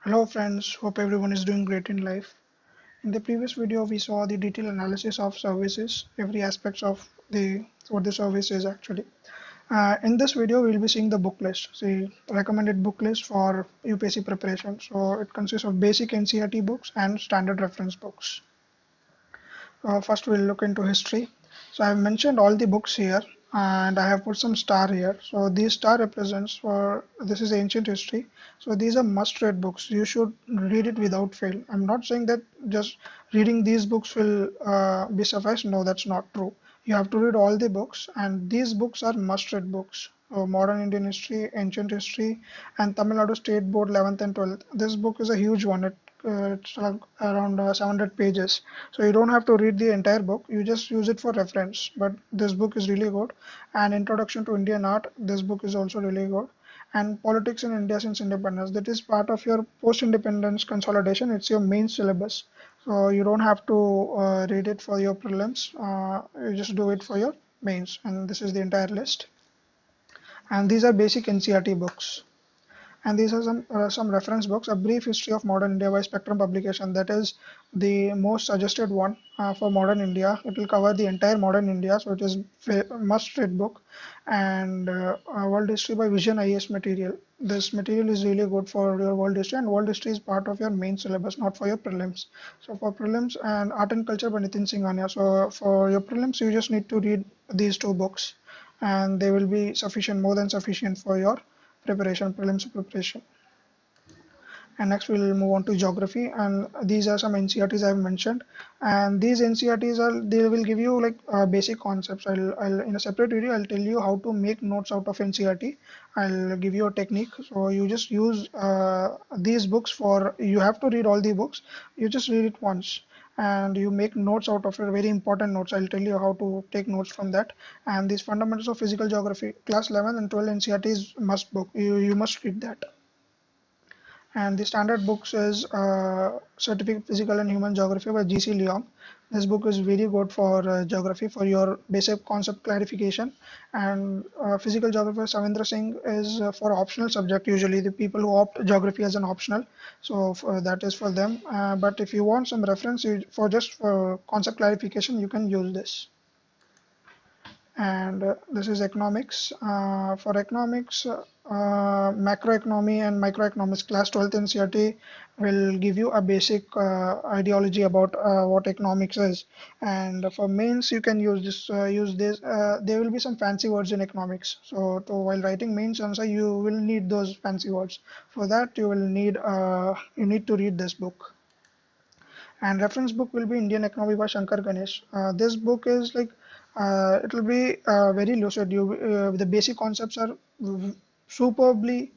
Hello friends, hope everyone is doing great in life. In the previous video we saw the detailed analysis of services, every aspects of the what the service is actually. In this video we will be seeing the book list, the recommended book list for UPSC preparation. So it consists of basic NCERT books and standard reference books. First we'll look into history. So I've mentioned all the books here and I have put some star here. So these star represents for this is ancient history. So these are must read books. You should read it without fail. I'm not saying that just reading these books will be suffice. No, that's not true. You have to read all the books and these books are must read books. Modern Indian history, ancient history, and Tamil Nadu State Board 11th and 12th. This book is a huge one. It's like around 700 pages. So you don't have to read the entire book. You just use it for reference. But this book is really good. And Introduction to Indian Art. This book is also really good. And Politics in India since Independence. That is part of your post-independence consolidation. It's your main syllabus. So you don't have to read it for your prelims. You just do it for your mains. And this is the entire list. And these are basic NCERT books. And these are some reference books. A Brief History of Modern India by Spectrum Publication. That is the most suggested one for modern India. It will cover the entire modern India, so it is a must-read book. And World History by Vision IAS material. This material is really good for your world history, and world history is part of your main syllabus, not for your prelims. So for prelims and Art and Culture by Nitin Singhania. So for your prelims, you just need to read these two books, and they will be sufficient, more than sufficient for your prelims preparation. And next we'll move on to geography, and these are some NCERTs I've mentioned, and these NCERTs are they will give you like basic concepts. I'll in a separate video I'll tell you how to make notes out of NCERT. I'll give you a technique. So you just use these books for you have to read all the books. You just read it once and you make notes out of it, very important notes. I'll tell you how to take notes from that. And these fundamentals of physical geography, class 11 and 12 NCERT is must book. You must read that. And the standard books is Certificate Physical and Human Geography by G.C. Leong. This book is very good for geography, for your basic concept clarification. And Physical Geography by Savindra Singh is for optional subject, usually the people who opt geography as an optional. So that is for them. But if you want some reference for just for concept clarification, you can use this. And this is economics. For economics, macroeconomy and microeconomics, class 12th NCERT will give you a basic ideology about what economics is. And for mains, you can use this. There will be some fancy words in economics. So while writing mains answer, you will need those fancy words. For that, you need to read this book. And reference book will be Indian Economy by Shankar Ganesh. This book is like it will be very lucid. The basic concepts are superbly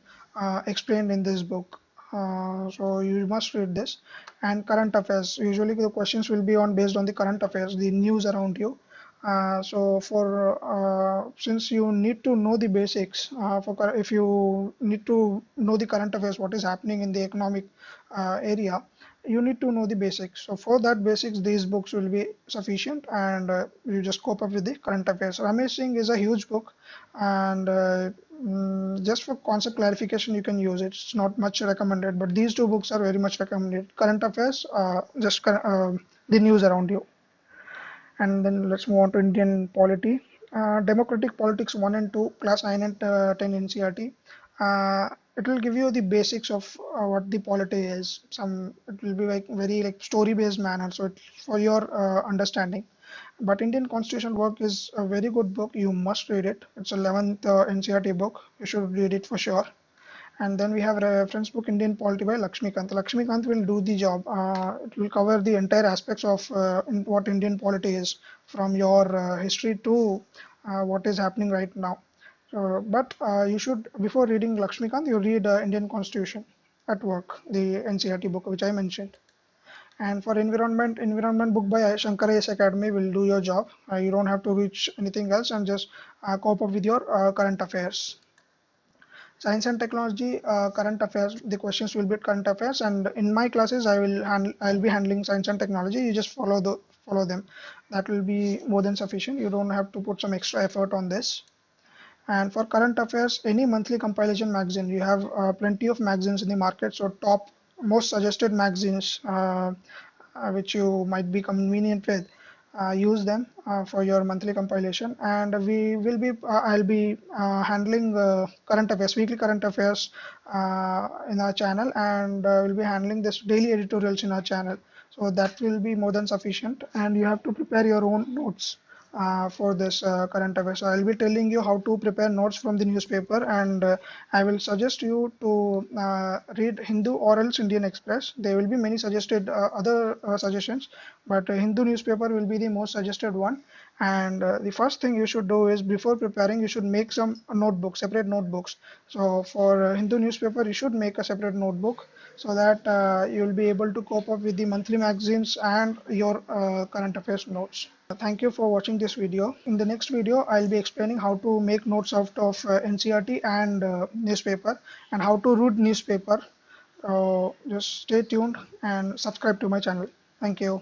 explained in this book. So you must read this. And current affairs. Usually the questions will be on based on the current affairs, the news around you. So for since you need to know the basics, if you need to know the current affairs, what is happening in the economic area, you need to know the basics. So for that basics, these books will be sufficient, and you just cope up with the current affairs. Ramesh Singh is a huge book, and just for concept clarification, you can use it. It's not much recommended, but these two books are very much recommended. Current affairs, the news around you. And then let's move on to Indian polity. Democratic Politics 1 and 2, Class 9 and 10 NCERT. It will give you the basics of what the polity is. It will be like very like story-based manner, so it's for your understanding. But Indian Constitution work is a very good book. You must read it. It's 11th NCERT book. You should read it for sure. And then we have a reference book Indian Polity by Lakshmikant. Lakshmikant will do the job. It will cover the entire aspects of what Indian polity is, from your history to what is happening right now. So, but you should, before reading Lakshmikant, you read Indian Constitution at work, the NCERT book which I mentioned. And for environment book by Shankar AS Academy will do your job. You don't have to reach anything else and just cope up with your current affairs. Science and technology, current affairs. The questions will be current affairs, and in my classes, I'll be handling science and technology. You just follow them. That will be more than sufficient. You don't have to put some extra effort on this. And for current affairs, any monthly compilation magazine, you have plenty of magazines in the market. So top most suggested magazines which you might be convenient with. Use them for your monthly compilation, and I'll be handling current affairs, weekly current affairs in our channel, and we'll be handling this daily editorials in our channel. So that will be more than sufficient, and you have to prepare your own notes for this current affairs. So I'll be telling you how to prepare notes from the newspaper, and I will suggest you to read Hindu or else Indian Express. There will be many suggested other suggestions, but Hindu newspaper will be the most suggested one. And the first thing you should do is, before preparing, you should make some notebooks, separate notebooks. So for Hindu newspaper, you should make a separate notebook so that you will be able to cope up with the monthly magazines and your current affairs notes. Thank you for watching this video. In the next video, I'll be explaining how to make notes out of NCERT and newspaper, and how to read newspaper. Just stay tuned and subscribe to my channel. Thank you.